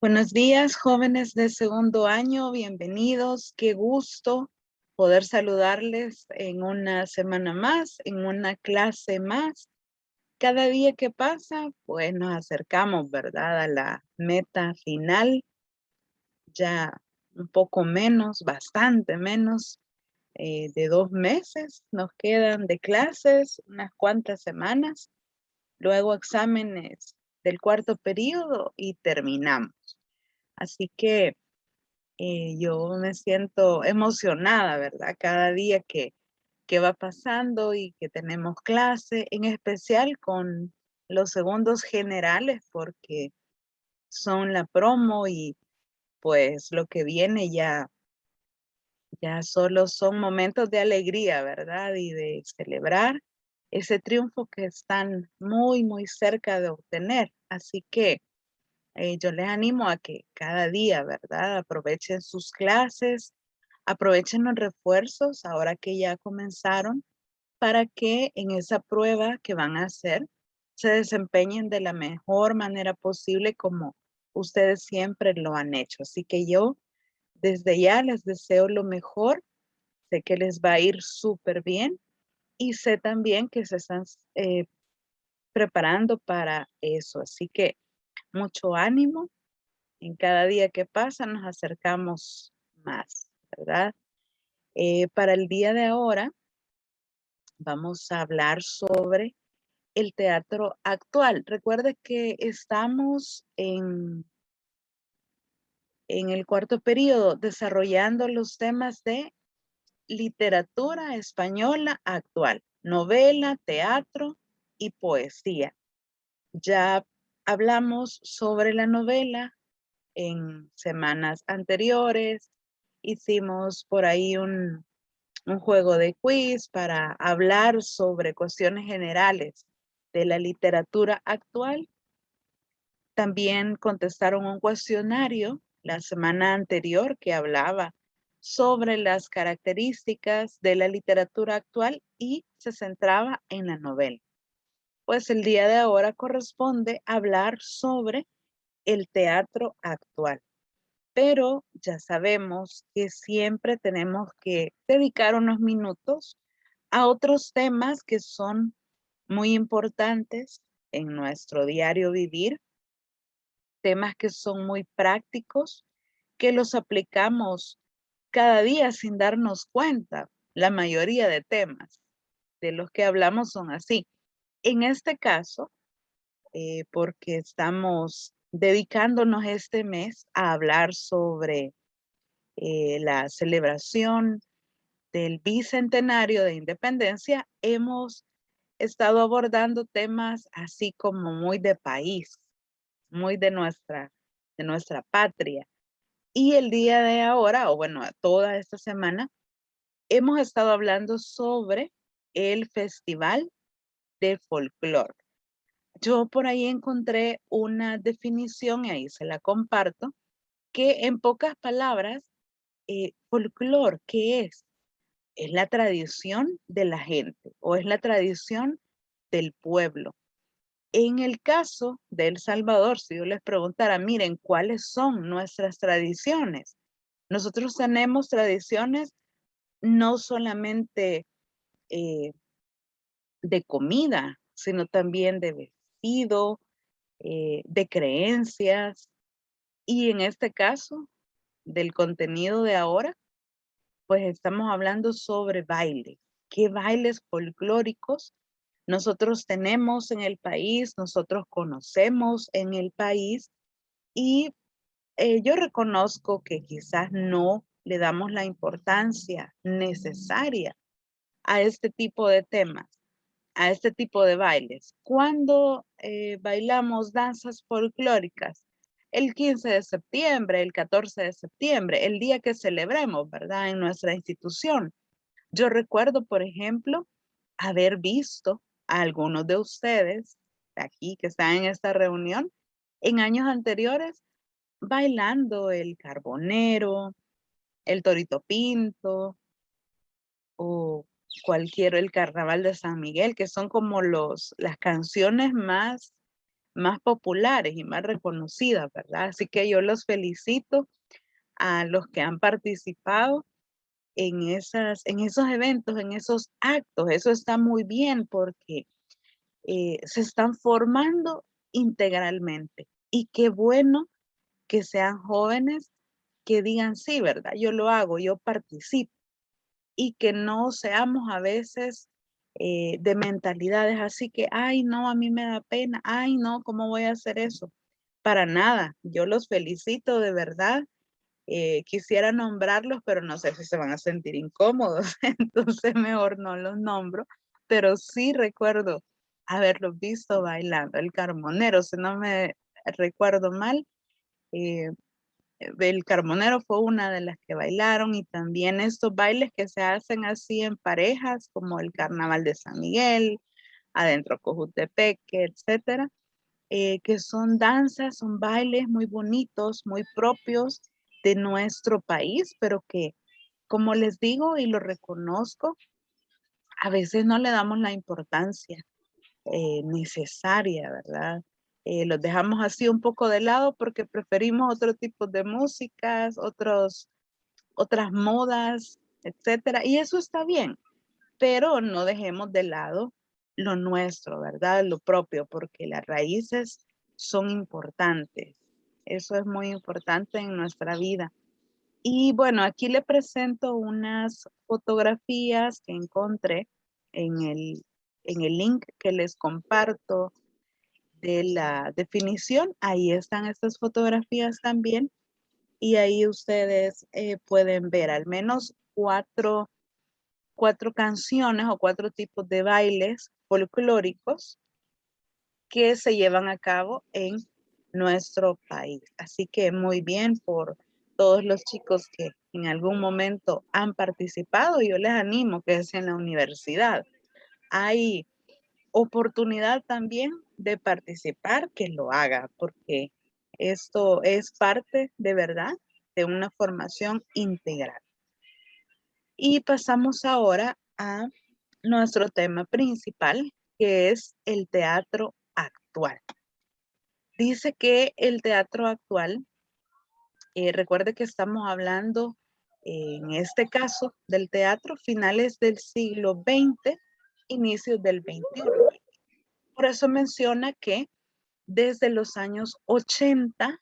Buenos días, jóvenes de segundo año, bienvenidos. Qué gusto poder saludarles en una semana más, en una clase más. Cada día que pasa, pues nos acercamos, ¿verdad? A la meta final, ya un poco menos, bastante menos de 2 meses nos quedan de clases, unas cuantas semanas, luego exámenes del cuarto periodo y terminamos. Así que yo me siento emocionada, ¿verdad? Cada día que va pasando y que tenemos clase, en especial con los segundos generales, porque son la promo y pues lo que viene ya solo son momentos de alegría, ¿verdad? Y de celebrar ese triunfo que están muy, muy cerca de obtener. Así que yo les animo a que cada día, ¿verdad? Aprovechen sus clases, aprovechen los refuerzos ahora que ya comenzaron para que en esa prueba que van a hacer se desempeñen de la mejor manera posible como ustedes siempre lo han hecho. Así que yo desde ya les deseo lo mejor. Sé que les va a ir súper bien y sé también que se están preparando para eso. Así que mucho ánimo. En cada día que pasa nos acercamos más, ¿verdad? Para el día de ahora vamos a hablar sobre el teatro actual. Recuerde que estamos en el cuarto periodo desarrollando los temas de literatura española actual, novela, teatro y poesía. Ya hablamos sobre la novela en semanas anteriores. Hicimos por ahí un juego de quiz para hablar sobre cuestiones generales de la literatura actual. También contestaron un cuestionario la semana anterior que hablaba sobre las características de la literatura actual y se centraba en la novela. Pues el día de ahora corresponde hablar sobre el teatro actual. Pero ya sabemos que siempre tenemos que dedicar unos minutos a otros temas que son muy importantes en nuestro diario vivir, temas que son muy prácticos, que los aplicamos cada día sin darnos cuenta. La mayoría de temas de los que hablamos son así. En este caso, porque estamos dedicándonos este mes a hablar sobre la celebración del bicentenario de independencia, hemos estado abordando temas así como muy de país, muy de nuestra patria. Y el día de ahora, o bueno, toda esta semana, hemos estado hablando sobre el Festival de Folclore. Yo por ahí encontré una definición y ahí se la comparto, que en pocas palabras, folclore, ¿qué es? Es la tradición de la gente o es la tradición del pueblo. En el caso de El Salvador, si yo les preguntara, miren, ¿cuáles son nuestras tradiciones? Nosotros tenemos tradiciones no solamente eh, de comida, sino también de vestido, de creencias y en este caso del contenido de ahora, pues estamos hablando sobre baile. ¿Qué bailes folclóricos nosotros tenemos en el país, nosotros conocemos en el país? Y yo reconozco que quizás no le damos la importancia necesaria a este tipo de temas, a este tipo de bailes. Cuando bailamos danzas folclóricas, el 15 de septiembre, el 14 de septiembre, el día que celebremos, ¿verdad? En nuestra institución. Yo recuerdo, por ejemplo, haber visto a algunos de ustedes aquí que están en esta reunión en años anteriores bailando el carbonero, el torito pinto o el carnaval de San Miguel, que son como las canciones más populares y más reconocidas, ¿verdad? Así que yo los felicito a los que han participado en esos eventos, en esos actos. Eso está muy bien porque se están formando integralmente. Y qué bueno que sean jóvenes que digan, sí, ¿verdad? Yo lo hago, yo participo. Y que no seamos a veces de mentalidades así que, ay, no, a mí me da pena, ay, no, ¿cómo voy a hacer eso? Para nada, yo los felicito de verdad. Quisiera nombrarlos, pero no sé si se van a sentir incómodos, entonces mejor no los nombro, pero sí recuerdo haberlos visto bailando el carbonero, si no me recuerdo mal. eh, el carbonero fue una de las que bailaron y también estos bailes que se hacen así en parejas, como el carnaval de San Miguel, adentro Cojutepeque, etcétera, que son danzas, son bailes muy bonitos, muy propios de nuestro país, pero que, como les digo y lo reconozco, a veces no le damos la importancia necesaria, ¿verdad? Los dejamos así un poco de lado porque preferimos otro tipo de músicas, otras modas, etcétera. Y eso está bien, pero no dejemos de lado lo nuestro, ¿verdad? Lo propio, porque las raíces son importantes. Eso es muy importante en nuestra vida. Y bueno, aquí le presento unas fotografías que encontré en en el link que les comparto de la definición, ahí están estas fotografías también. Y ahí ustedes pueden ver al menos cuatro canciones o 4 tipos de bailes folclóricos que se llevan a cabo en nuestro país. Así que muy bien por todos los chicos que en algún momento han participado. Yo les animo que es en la universidad. Hay oportunidad también de participar, que lo haga, porque esto es parte de verdad de una formación integral. Y pasamos ahora a nuestro tema principal, que es el teatro actual. Dice que el teatro actual, recuerde que estamos hablando en este caso del teatro finales del siglo XX, inicios del XXI. Por eso menciona que desde los años 80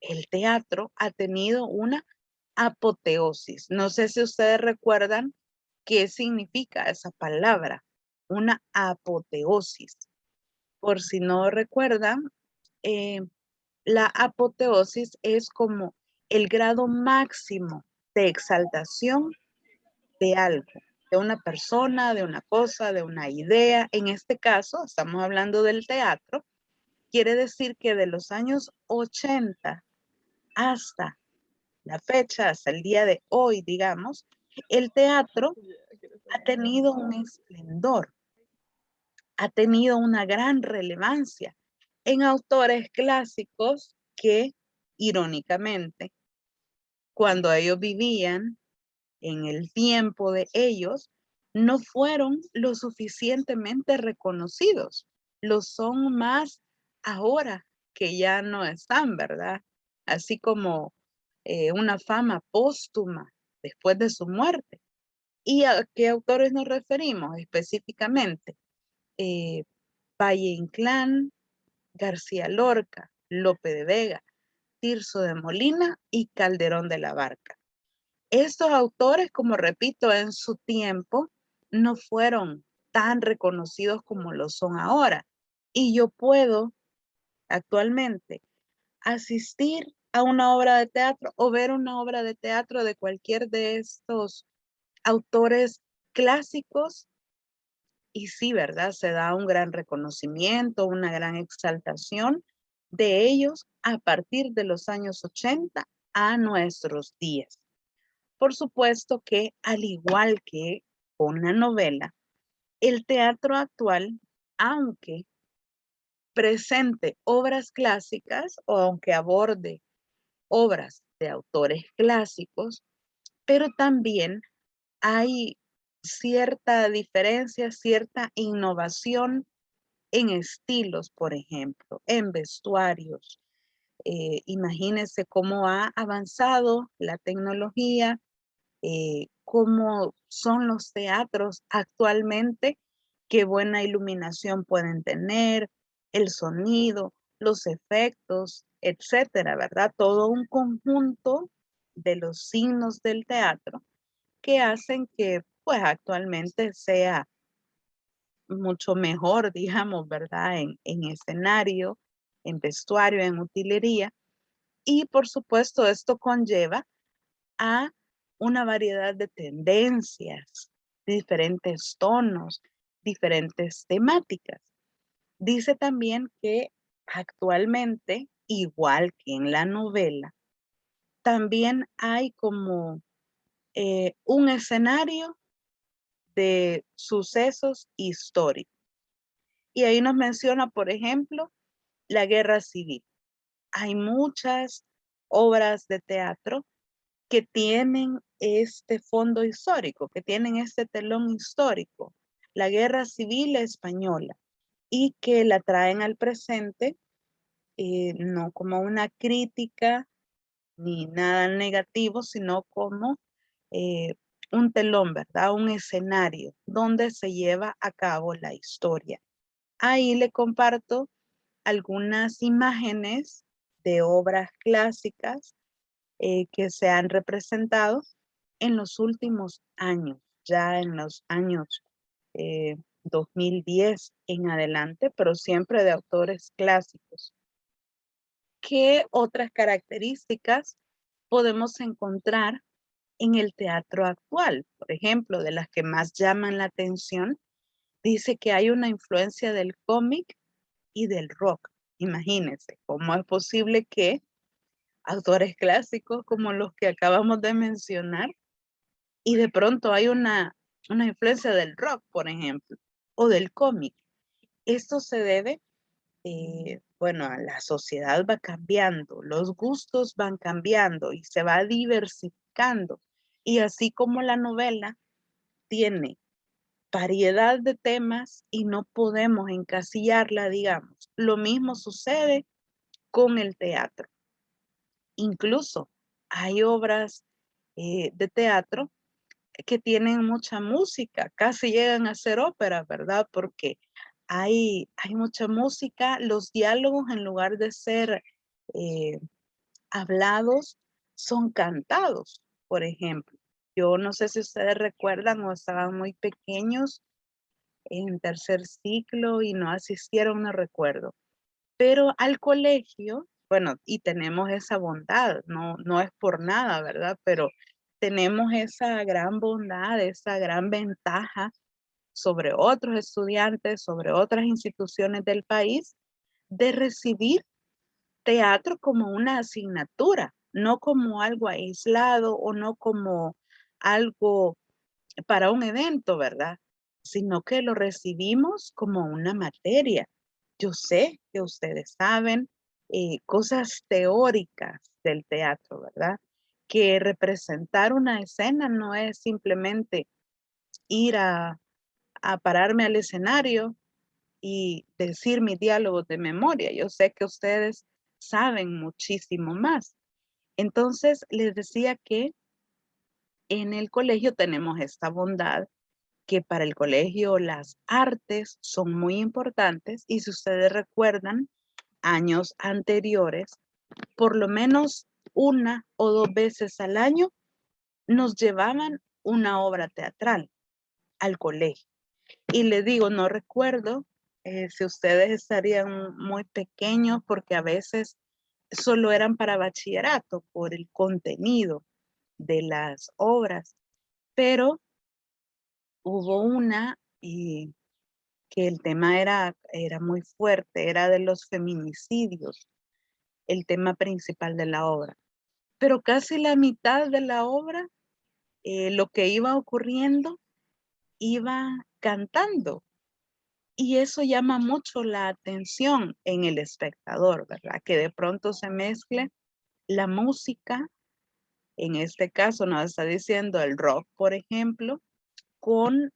el teatro ha tenido una apoteosis. No sé si ustedes recuerdan qué significa esa palabra, una apoteosis. Por si no recuerdan, eh, la apoteosis es como el grado máximo de exaltación de algo, de una persona, de una cosa, de una idea. En este caso, estamos hablando del teatro. Quiere decir que de los años 80 hasta la fecha, hasta el día de hoy, digamos, el teatro ha tenido un esplendor, ha tenido una gran relevancia en autores clásicos que, irónicamente, cuando ellos vivían en el tiempo de ellos, no fueron lo suficientemente reconocidos. Lo son más ahora que ya no están, ¿verdad? Así como una fama póstuma después de su muerte. ¿Y a qué autores nos referimos específicamente? Eh, Valle Inclán, García Lorca, Lope de Vega, Tirso de Molina y Calderón de la Barca. Estos autores, como repito, en su tiempo no fueron tan reconocidos como lo son ahora. Y yo puedo actualmente asistir a una obra de teatro o ver una obra de teatro de cualquier de estos autores clásicos y sí, ¿verdad? Se da un gran reconocimiento, una gran exaltación de ellos a partir de los años 80 a nuestros días. Por supuesto que al igual que con la novela, el teatro actual, aunque presente obras clásicas o aunque aborde obras de autores clásicos, pero también hay cierta diferencia, cierta innovación en estilos, por ejemplo, en vestuarios. Imagínense cómo ha avanzado la tecnología, cómo son los teatros actualmente, qué buena iluminación pueden tener, el sonido, los efectos, etcétera, ¿verdad? Todo un conjunto de los signos del teatro que hacen que pues actualmente sea mucho mejor, digamos, ¿verdad? En escenario, en vestuario, en utilería. Y por supuesto esto conlleva a una variedad de tendencias, diferentes tonos, diferentes temáticas. Dice también que actualmente, igual que en la novela, también hay como un escenario de sucesos históricos. Y ahí nos menciona, por ejemplo, la guerra civil. Hay muchas obras de teatro que tienen este fondo histórico, que tienen este telón histórico, la guerra civil española, y que la traen al presente, no como una crítica ni nada negativo, sino como eh, un telón, ¿verdad? Un escenario donde se lleva a cabo la historia. Ahí le comparto algunas imágenes de obras clásicas que se han representado en los últimos años, ya en los años 2010 en adelante, pero siempre de autores clásicos. ¿Qué otras características podemos encontrar en el teatro actual? Por ejemplo, de las que más llaman la atención, dice que hay una influencia del cómic y del rock. Imagínense, ¿cómo es posible que autores clásicos como los que acabamos de mencionar y de pronto hay una influencia del rock, por ejemplo, o del cómic? Esto se debe, bueno, la sociedad va cambiando, los gustos van cambiando y se va diversificando. Y así como la novela tiene variedad de temas y no podemos encasillarla, digamos, lo mismo sucede con el teatro. Incluso hay obras de teatro que tienen mucha música, casi llegan a ser ópera, ¿verdad? Porque hay mucha música, los diálogos en lugar de ser eh, hablados, son cantados, por ejemplo. Yo no sé si ustedes recuerdan o estaban muy pequeños en tercer ciclo y no asistieron, no recuerdo. Pero al colegio, bueno, y tenemos esa bondad, no es por nada, ¿verdad? Pero tenemos esa gran bondad, esa gran ventaja sobre otros estudiantes, sobre otras instituciones del país, de recibir teatro como una asignatura, no como algo aislado o no como algo para un evento, ¿verdad? Sino que lo recibimos como una materia. Yo sé que ustedes saben cosas teóricas del teatro, ¿verdad? Que representar una escena no es simplemente ir a pararme al escenario y decir mis diálogos de memoria. Yo sé que ustedes saben muchísimo más. Entonces, les decía que en el colegio tenemos esta bondad que para el colegio las artes son muy importantes y si ustedes recuerdan años anteriores, por lo menos una o dos veces al año nos llevaban una obra teatral al colegio. Y les digo, no recuerdo si ustedes estarían muy pequeños porque a veces solo eran para bachillerato por el contenido de las obras, pero hubo una que el tema era muy fuerte, era de los feminicidios, el tema principal de la obra. Pero casi la mitad de la obra, lo que iba ocurriendo, iba cantando. Y eso llama mucho la atención en el espectador, ¿verdad? Que de pronto se mezcle la música, en este caso nos está diciendo el rock, por ejemplo, con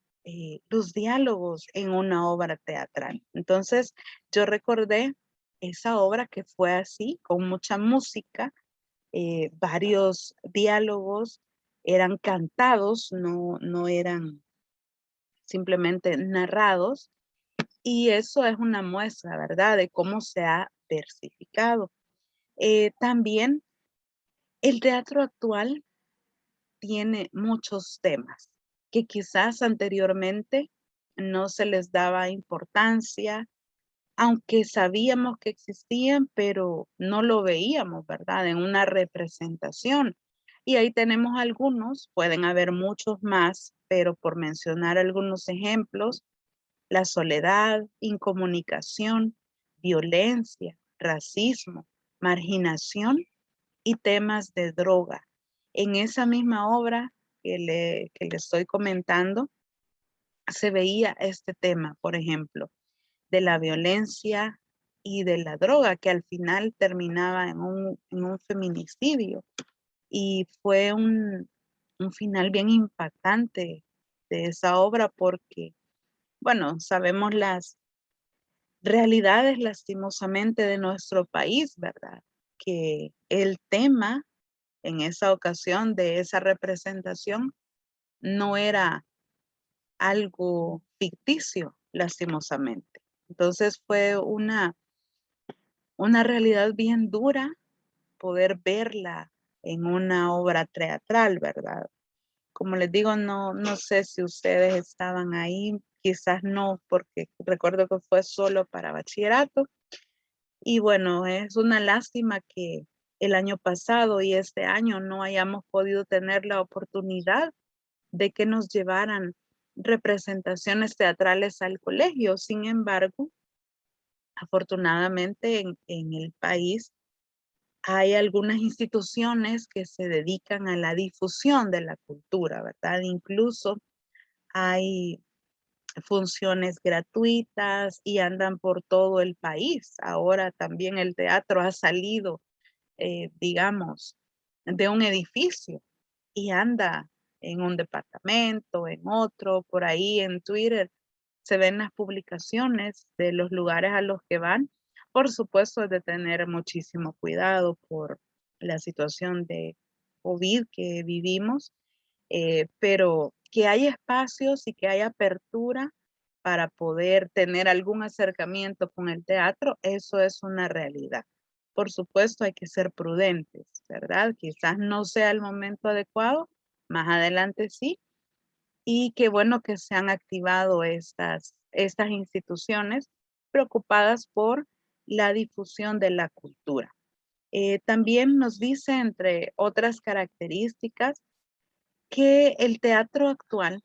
los diálogos en una obra teatral. Entonces, yo recordé esa obra que fue así, con mucha música, varios diálogos eran cantados, no eran simplemente narrados, y eso es una muestra, ¿verdad?, de cómo se ha versificado. También el teatro actual tiene muchos temas que quizás anteriormente no se les daba importancia, aunque sabíamos que existían, pero no lo veíamos, ¿verdad? En una representación. Y ahí tenemos algunos, pueden haber muchos más, pero por mencionar algunos ejemplos, la soledad, incomunicación, violencia, racismo, marginación y temas de droga. En esa misma obra que le estoy comentando, se veía este tema, por ejemplo, de la violencia y de la droga, que al final terminaba en un feminicidio. Y fue un final bien impactante de esa obra porque, bueno, sabemos las realidades lastimosamente de nuestro país, ¿verdad? Que el tema en esa ocasión de esa representación no era algo ficticio, lastimosamente. Entonces fue una realidad bien dura poder verla en una obra teatral, ¿verdad? Como les digo, no sé si ustedes estaban ahí, quizás no, porque recuerdo que fue solo para bachillerato. Y bueno, es una lástima que el año pasado y este año no hayamos podido tener la oportunidad de que nos llevaran representaciones teatrales al colegio. Sin embargo, afortunadamente en el país hay algunas instituciones que se dedican a la difusión de la cultura, ¿verdad? Incluso hay funciones gratuitas y andan por todo el país. Ahora también el teatro ha salido, digamos, de un edificio y anda en un departamento, en otro, por ahí en Twitter se ven las publicaciones de los lugares a los que van. Por supuesto, es de tener muchísimo cuidado por la situación de COVID que vivimos, pero que hay espacios y que hay apertura para poder tener algún acercamiento con el teatro, eso es una realidad. Por supuesto, hay que ser prudentes, ¿verdad? Quizás no sea el momento adecuado, más adelante sí, y qué bueno que se han activado estas instituciones preocupadas por la difusión de la cultura. También nos dice, entre otras características, que el teatro actual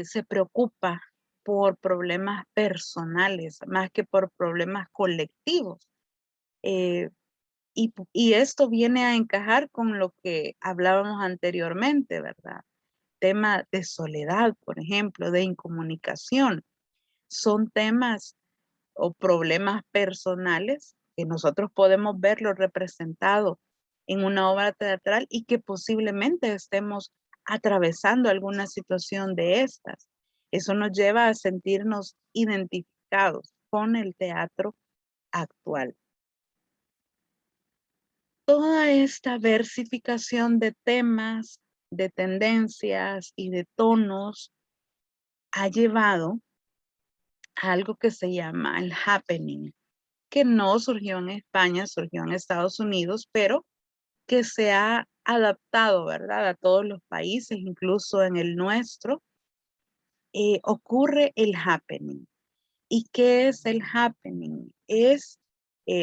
se preocupa por problemas personales más que por problemas colectivos. Eh, y esto viene a encajar con lo que hablábamos anteriormente, ¿verdad? Tema de soledad, por ejemplo, de incomunicación. Son temas o problemas personales que nosotros podemos verlo representado en una obra teatral y que posiblemente estemos atravesando alguna situación de estas. Eso nos lleva a sentirnos identificados con el teatro actual. Toda esta versificación de temas, de tendencias y de tonos ha llevado a algo que se llama el happening, que no surgió en España, surgió en Estados Unidos, pero que se ha adaptado, ¿verdad? A todos los países, incluso en el nuestro, ocurre el happening. ¿Y qué es el happening? Es,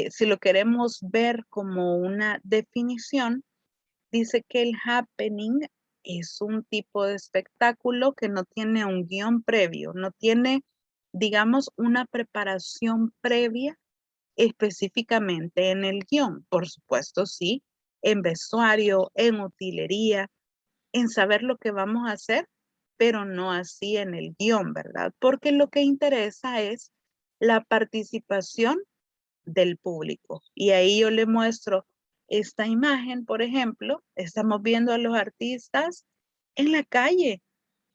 si lo queremos ver como una definición, dice que el happening es un tipo de espectáculo que no tiene un guión previo, no tiene, digamos, una preparación previa específicamente en el guión. Por supuesto, sí, en vestuario, en utilería, en saber lo que vamos a hacer, pero no así en el guión, ¿verdad? Porque lo que interesa es la participación del público. Y ahí yo le muestro esta imagen, por ejemplo, estamos viendo a los artistas en la calle.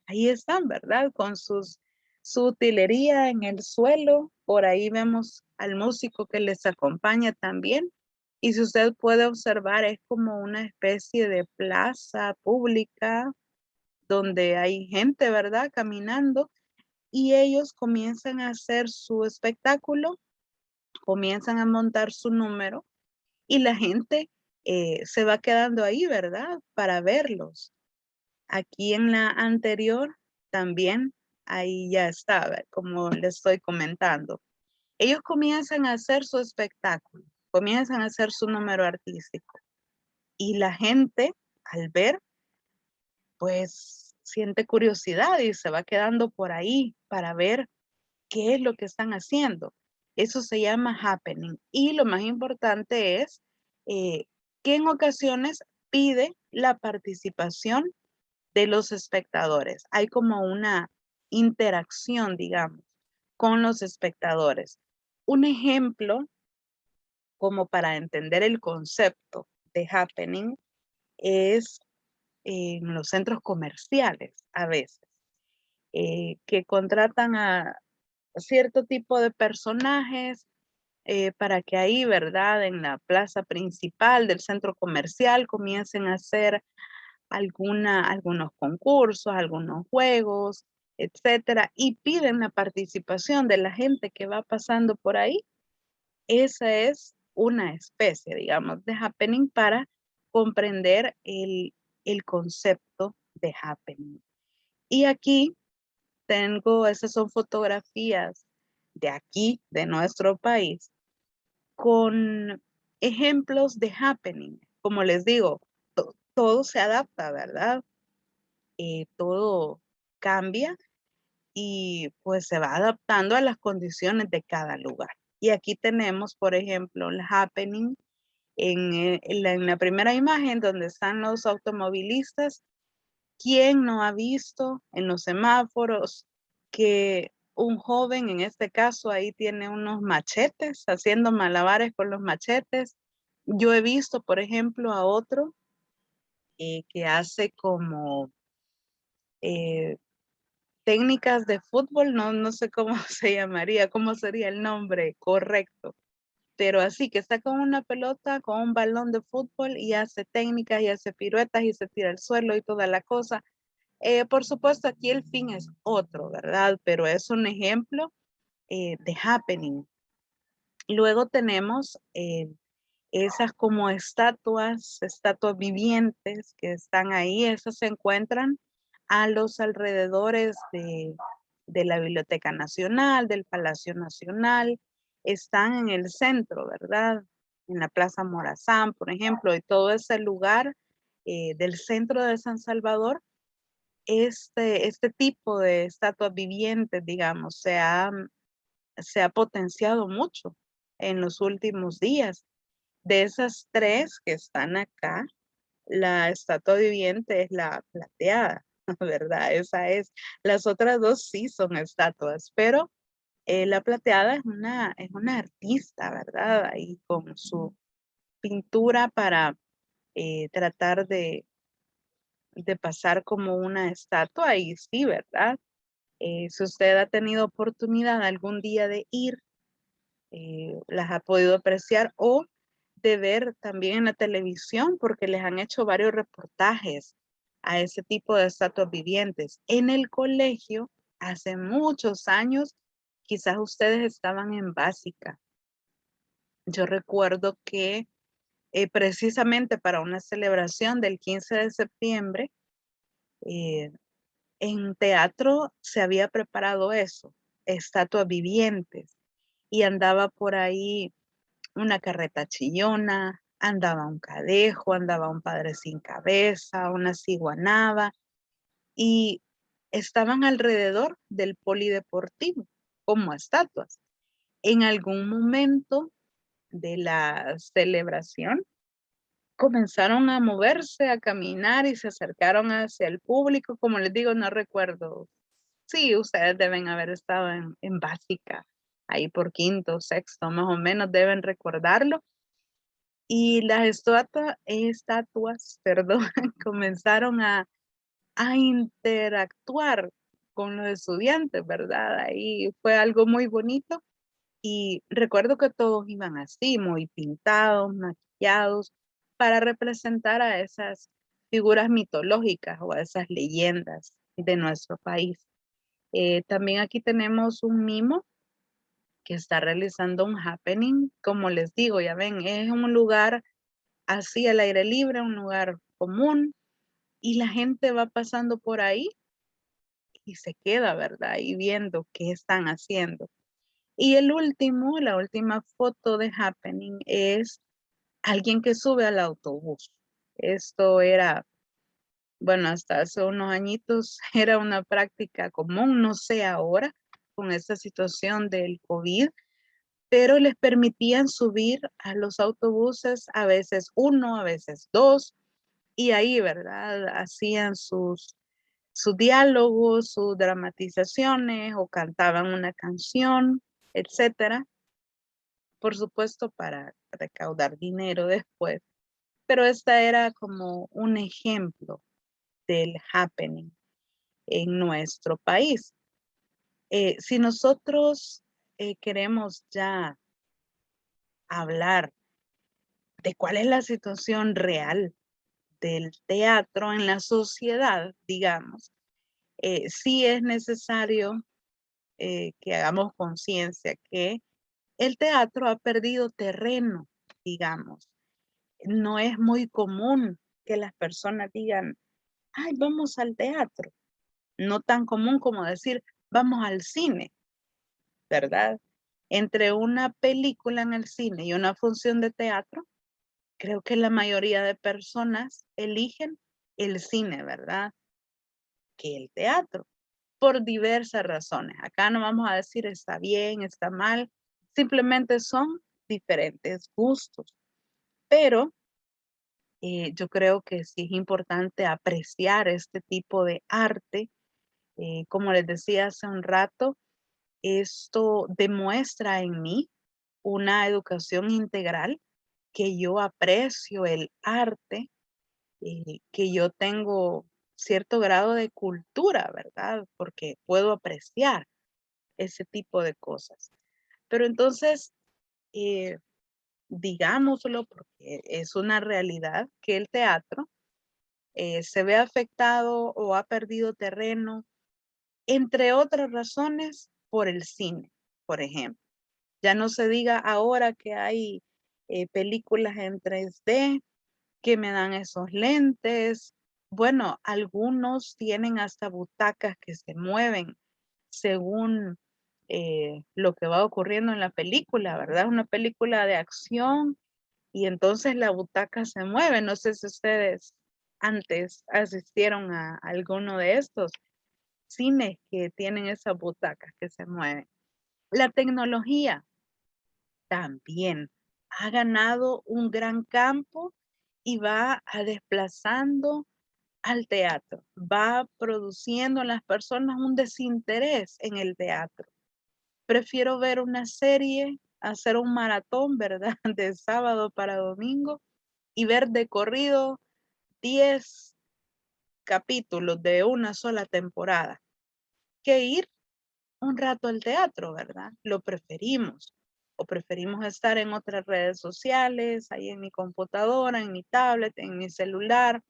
Ahí están, ¿verdad? Con su utilería en el suelo. Por ahí vemos al músico que les acompaña también. Y si usted puede observar, es como una especie de plaza pública donde hay gente, ¿verdad? Caminando y ellos comienzan a hacer su espectáculo, comienzan a montar su número y la gente se va quedando ahí, ¿verdad? Para verlos. Aquí en la anterior también, ahí ya estaba, como les estoy comentando. Ellos comienzan a hacer su espectáculo, comienzan a hacer su número artístico y la gente al ver, pues siente curiosidad y se va quedando por ahí para ver qué es lo que están haciendo. Eso se llama happening. Y lo más importante es eh, que en ocasiones pide la participación de los espectadores. Hay como una interacción, digamos, con los espectadores. Un ejemplo, como para entender el concepto de happening, es en los centros comerciales a veces, que contratan a cierto tipo de personajes para que ahí, ¿verdad? En la plaza principal del centro comercial comiencen a hacer algunos concursos, algunos juegos, etcétera, y piden la participación de la gente que va pasando por ahí. Esa es una especie, digamos, de happening para comprender el concepto de happening. Y aquí Esas son fotografías de aquí, de nuestro país, con ejemplos de happening. Como les digo, todo se adapta, ¿verdad? Todo cambia y pues se va adaptando a las condiciones de cada lugar. Y aquí tenemos, por ejemplo, el happening en la primera imagen donde están los automovilistas. ¿Quién no ha visto en los semáforos que un joven, en este caso, ahí tiene unos machetes, haciendo malabares con los machetes? Yo he visto, por ejemplo, a otro que hace como eh, técnicas de fútbol, no sé cómo se llamaría, cómo sería el nombre correcto, pero así que está con una pelota, con un balón de fútbol y hace técnicas y hace piruetas y se tira al suelo y toda la cosa. Por supuesto, aquí el fin es otro, ¿verdad? Pero es un ejemplo de happening. Luego tenemos esas como estatuas vivientes que están ahí. Esas se encuentran a los alrededores de la Biblioteca Nacional, del Palacio Nacional. Están en el centro, ¿verdad? En la Plaza Morazán, por ejemplo, y todo ese lugar del centro de San Salvador. Este tipo de estatuas vivientes, digamos, se ha potenciado mucho en los últimos días. De esas tres que están acá, la estatua viviente es la plateada, ¿verdad? Esa es. Las otras dos sí son estatuas, pero la plateada es una artista, ¿verdad? Ahí con su pintura para tratar de pasar como una estatua y sí, ¿verdad? Si usted ha tenido oportunidad algún día de ir, las ha podido apreciar o de ver también en la televisión porque les han hecho varios reportajes a ese tipo de estatuas vivientes. En el colegio, hace muchos años, quizás ustedes estaban en básica. Yo recuerdo que precisamente para una celebración del 15 de septiembre, eh, en teatro se había preparado eso, estatuas vivientes, y andaba por ahí una carreta chillona, andaba un cadejo, andaba un padre sin cabeza, una ciguanaba, y estaban alrededor del polideportivo como estatuas. En algún momento de la celebración comenzaron a moverse, a caminar y se acercaron hacia el público. Como les digo, no recuerdo. Sí, ustedes deben haber estado en básica, ahí por quinto, sexto, más o menos deben recordarlo. Y las estatuas, perdón, comenzaron a interactuar con los estudiantes, ¿verdad? Ahí fue algo muy bonito. Y recuerdo que todos iban así, muy pintados, maquillados, para representar a esas figuras mitológicas o a esas leyendas de nuestro país. También aquí tenemos un mimo que está realizando un happening. Como les digo, ya ven, es un lugar así al aire libre, un lugar común, y la gente va pasando por ahí y se queda, ¿verdad? Y viendo qué están haciendo. Y la última foto de happening es alguien que sube al autobús. Esto era, bueno, hasta hace unos añitos era una práctica común, no sé ahora, con esta situación del COVID, pero les permitían subir a los autobuses, a veces uno, a veces dos, y ahí, ¿verdad? Hacían sus diálogos, sus dramatizaciones o cantaban una canción, etcétera. Por supuesto, para recaudar dinero después. Pero esta era como un ejemplo del happening en nuestro país. Si nosotros queremos ya hablar de cuál es la situación real del teatro en la sociedad, digamos, sí es necesario que hagamos conciencia que el teatro ha perdido terreno, digamos. No es muy común que las personas digan, ay, vamos al teatro. No tan común como decir, vamos al cine, ¿verdad? Entre una película en el cine y una función de teatro, creo que la mayoría de personas eligen el cine, ¿verdad? Que el teatro, por diversas razones. Acá no vamos a decir está bien, está mal, simplemente son diferentes gustos. Pero yo creo que sí es importante apreciar este tipo de arte. Como les decía hace un rato, esto demuestra en mí una educación integral, que yo aprecio el arte, que yo tengo cierto grado de cultura, ¿verdad? Porque puedo apreciar ese tipo de cosas. Pero entonces, eh, digámoslo, porque es una realidad que el teatro se ve afectado o ha perdido terreno, entre otras razones, por el cine, por ejemplo. Ya no se diga ahora que hay películas en 3D que me dan esos lentes. Bueno, algunos tienen hasta butacas que se mueven según lo que va ocurriendo en la película, ¿verdad? Una película de acción y entonces la butaca se mueve. No sé si ustedes antes asistieron a alguno de estos cines que tienen esas butacas que se mueven. La tecnología también ha ganado un gran campo y va a desplazando al teatro, va produciendo en las personas un desinterés en el teatro. Prefiero ver una serie, hacer un maratón, ¿verdad? De sábado para domingo y ver de corrido 10 capítulos de una sola temporada, que ir un rato al teatro, ¿verdad? Lo preferimos. O preferimos estar en otras redes sociales, ahí en mi computadora, en mi tablet, en mi celular,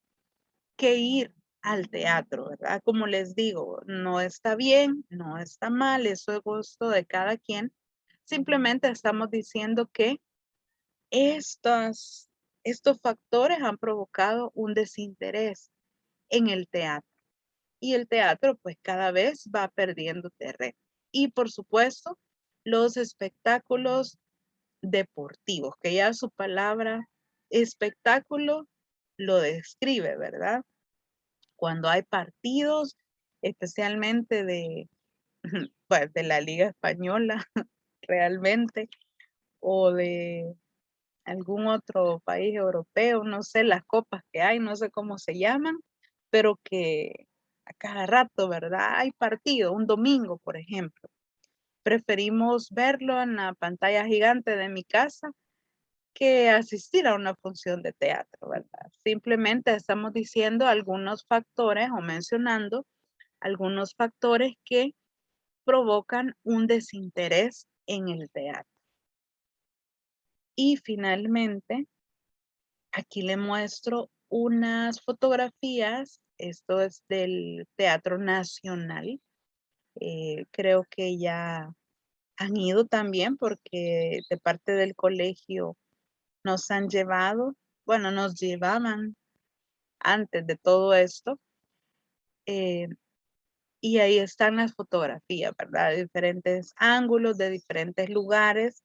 que ir al teatro, ¿verdad? Como les digo, no está bien, no está mal, eso es gusto de cada quien. Simplemente estamos diciendo que estos factores han provocado un desinterés en el teatro y el teatro pues cada vez va perdiendo terreno. Y por supuesto, los espectáculos deportivos, que ya su palabra espectáculo lo describe, ¿verdad? Cuando hay partidos, especialmente pues, de la Liga Española realmente, o de algún otro país europeo, no sé, las copas que hay, no sé cómo se llaman, pero que a cada rato, ¿verdad? Hay partido, un domingo, por ejemplo. Preferimos verlo en la pantalla gigante de mi casa que asistir a una función de teatro, ¿verdad? Simplemente estamos diciendo algunos factores o mencionando algunos factores que provocan un desinterés en el teatro. Y finalmente, aquí le muestro unas fotografías, esto es del Teatro Nacional. Creo que ya han ido también porque de parte del colegio nos han llevado, bueno, nos llevaban antes de todo esto, eh, y ahí están las fotografías, ¿verdad? De diferentes ángulos, de diferentes lugares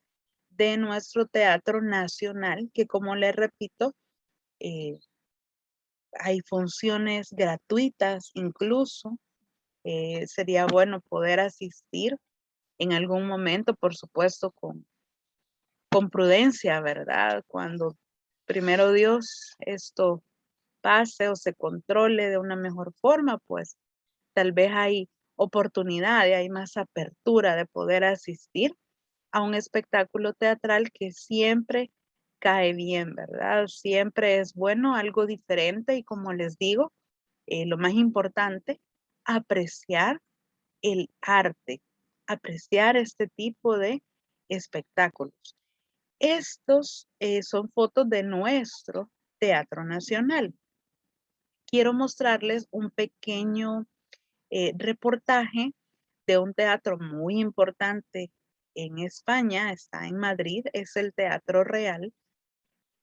de nuestro Teatro Nacional, que como les repito, eh, hay funciones gratuitas incluso. Sería bueno poder asistir en algún momento, por supuesto, con prudencia, ¿verdad? Cuando primero Dios esto pase o se controle de una mejor forma, pues tal vez hay oportunidad y hay más apertura de poder asistir a un espectáculo teatral que siempre cae bien, ¿verdad? Siempre es bueno, algo diferente y como les digo, lo más importante, apreciar el arte, apreciar este tipo de espectáculos. Estos son fotos de nuestro Teatro Nacional. Quiero mostrarles un pequeño reportaje de un teatro muy importante en España, está en Madrid, es el Teatro Real,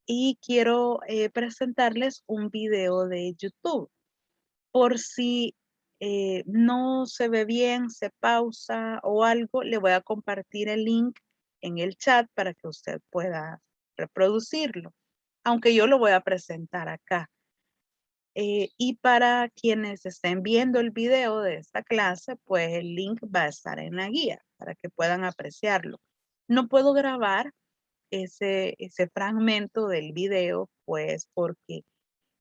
y quiero presentarles un video de YouTube por si no se ve bien, se pausa o algo, le voy a compartir el link en el chat para que usted pueda reproducirlo, aunque yo lo voy a presentar acá. Y para quienes estén viendo el video de esta clase, pues el link va a estar en la guía para que puedan apreciarlo. No puedo grabar ese fragmento del video, pues porque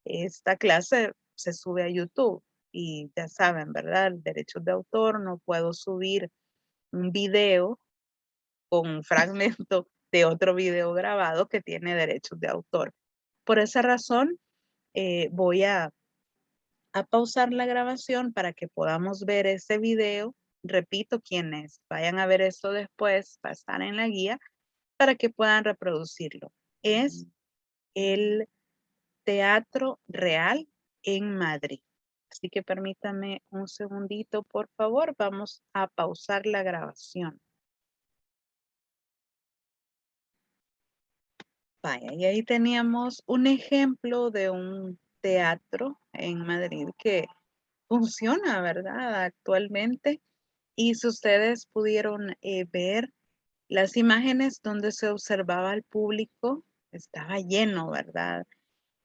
esta clase se sube a YouTube y ya saben, ¿verdad? Derechos de autor, no puedo subir un video con un fragmento de otro video grabado que tiene derechos de autor. Por esa razón, voy a pausar la grabación para que podamos ver ese video. Repito, quienes vayan a ver esto después, va a estar en la guía para que puedan reproducirlo. Es el Teatro Real en Madrid. Así que permítame un segundito, por favor. Vamos a pausar la grabación. Vaya, y ahí teníamos un ejemplo de un teatro en Madrid que funciona, ¿verdad? Actualmente. Y si ustedes pudieron ver las imágenes donde se observaba al público, estaba lleno, ¿verdad?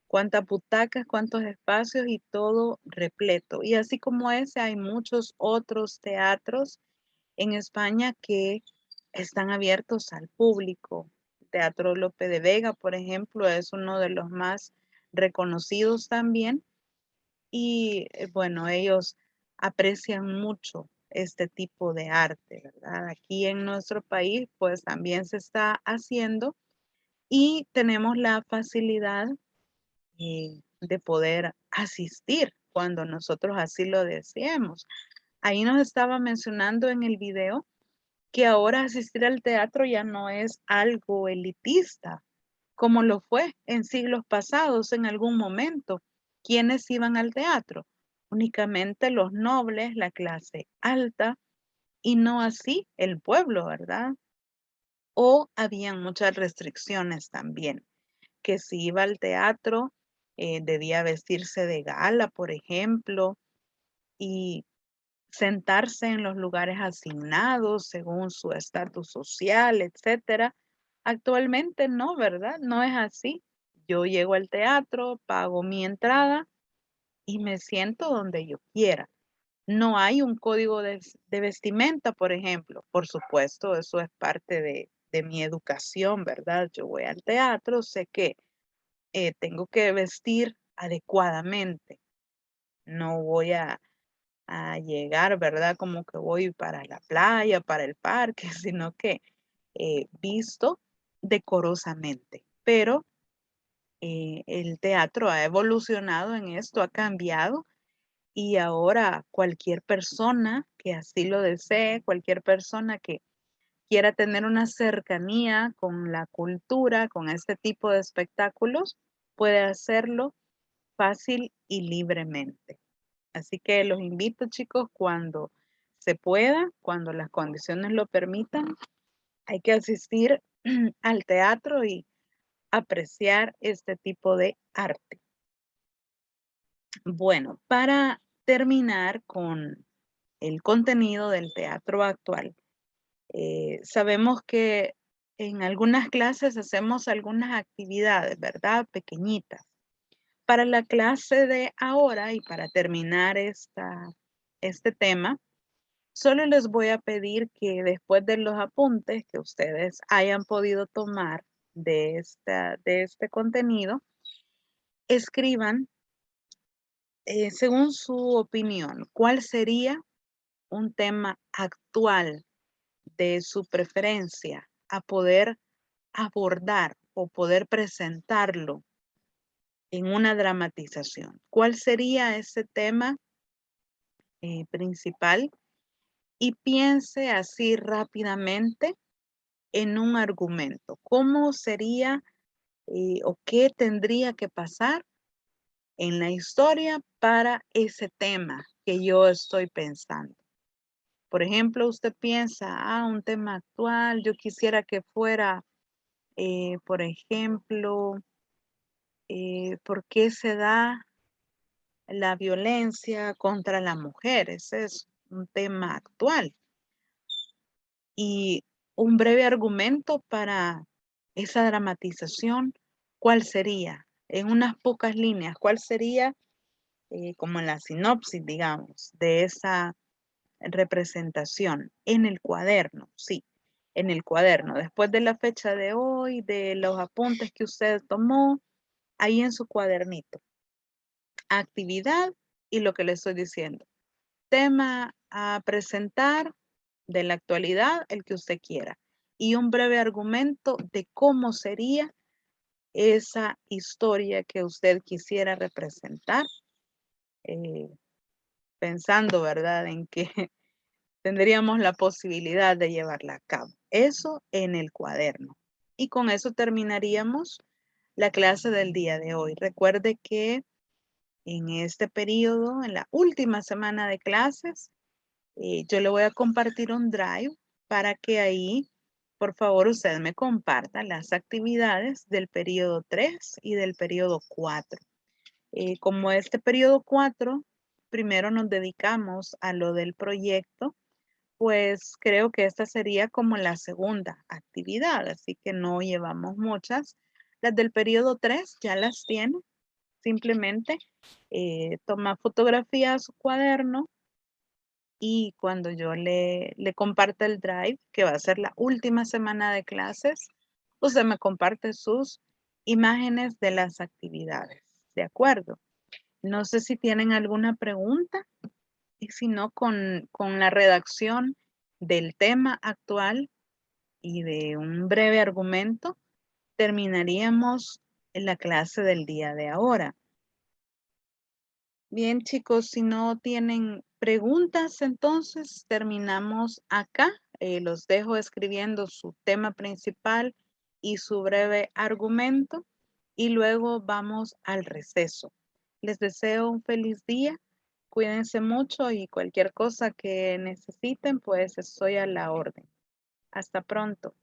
Cuántas butacas, cuántos espacios y todo repleto. Y así como ese, hay muchos otros teatros en España que están abiertos al público. Teatro Lope de Vega, por ejemplo, es uno de los más reconocidos también. Y bueno, ellos aprecian mucho este tipo de arte, ¿verdad? Aquí en nuestro país, pues también se está haciendo y tenemos la facilidad de poder asistir cuando nosotros así lo deseemos. Ahí nos estaba mencionando en el video que ahora asistir al teatro ya no es algo elitista, como lo fue en siglos pasados en algún momento. ¿Quiénes iban al teatro? Únicamente los nobles, la clase alta, y no así el pueblo, ¿verdad? O habían muchas restricciones también, que si iba al teatro debía vestirse de gala, por ejemplo, y sentarse en los lugares asignados según su estatus social, etcétera. Actualmente no, ¿verdad? No es así. Yo llego al teatro, pago mi entrada y me siento donde yo quiera. No hay un código de vestimenta, por ejemplo. Por supuesto, eso es parte de mi educación, ¿verdad? Yo voy al teatro, sé que tengo que vestir adecuadamente. No voy a llegar, ¿verdad? Como que voy para la playa, para el parque, sino que visto decorosamente. Pero el teatro ha evolucionado en esto, ha cambiado y ahora cualquier persona que así lo desee, cualquier persona que quiera tener una cercanía con la cultura, con este tipo de espectáculos, puede hacerlo fácil y libremente. Así que los invito, chicos, cuando se pueda, cuando las condiciones lo permitan, hay que asistir al teatro y apreciar este tipo de arte. Bueno, para terminar con el contenido del teatro actual, sabemos que en algunas clases hacemos algunas actividades, ¿verdad? Pequeñitas. Para la clase de ahora y para terminar este tema, solo les voy a pedir que después de los apuntes que ustedes hayan podido tomar de este contenido, escriban, según su opinión, cuál sería un tema actual de su preferencia a poder abordar o poder presentarlo en una dramatización. ¿Cuál sería ese tema principal? Y piense así rápidamente en un argumento. ¿Cómo sería o qué tendría que pasar en la historia para ese tema que yo estoy pensando? Por ejemplo, usted piensa, un tema actual, yo quisiera que fuera, por ejemplo, ¿por qué se da la violencia contra la mujer. Ese es un tema actual. Y un breve argumento para esa dramatización, ¿cuál sería? En unas pocas líneas, ¿cuál sería como la sinopsis, digamos, de esa representación en el cuaderno? Sí, en el cuaderno, después de la fecha de hoy, de los apuntes que usted tomó, ahí en su cuadernito. Actividad y lo que le estoy diciendo. Tema a presentar de la actualidad, el que usted quiera. Y un breve argumento de cómo sería esa historia que usted quisiera representar, eh, pensando, ¿verdad?, en que tendríamos la posibilidad de llevarla a cabo. Eso en el cuaderno. Y con eso terminaríamos la clase del día de hoy. Recuerde que en este periodo, en la última semana de clases, yo le voy a compartir un drive para que ahí, por favor, usted me comparta las actividades del periodo 3 y del periodo 4. Como este periodo 4, primero nos dedicamos a lo del proyecto, pues creo que esta sería como la segunda actividad, así que no llevamos muchas. Las del periodo 3 ya las tiene. Simplemente toma fotografía a su cuaderno y cuando yo le comparta el drive, que va a ser la última semana de clases, usted me comparte sus imágenes de las actividades. ¿De acuerdo? No sé si tienen alguna pregunta y si no, con la redacción del tema actual y de un breve argumento, terminaríamos la clase del día de ahora. Bien, chicos, si no tienen preguntas, entonces terminamos acá. Los dejo escribiendo su tema principal y su breve argumento y luego vamos al receso. Les deseo un feliz día. Cuídense mucho y cualquier cosa que necesiten, pues estoy a la orden. Hasta pronto.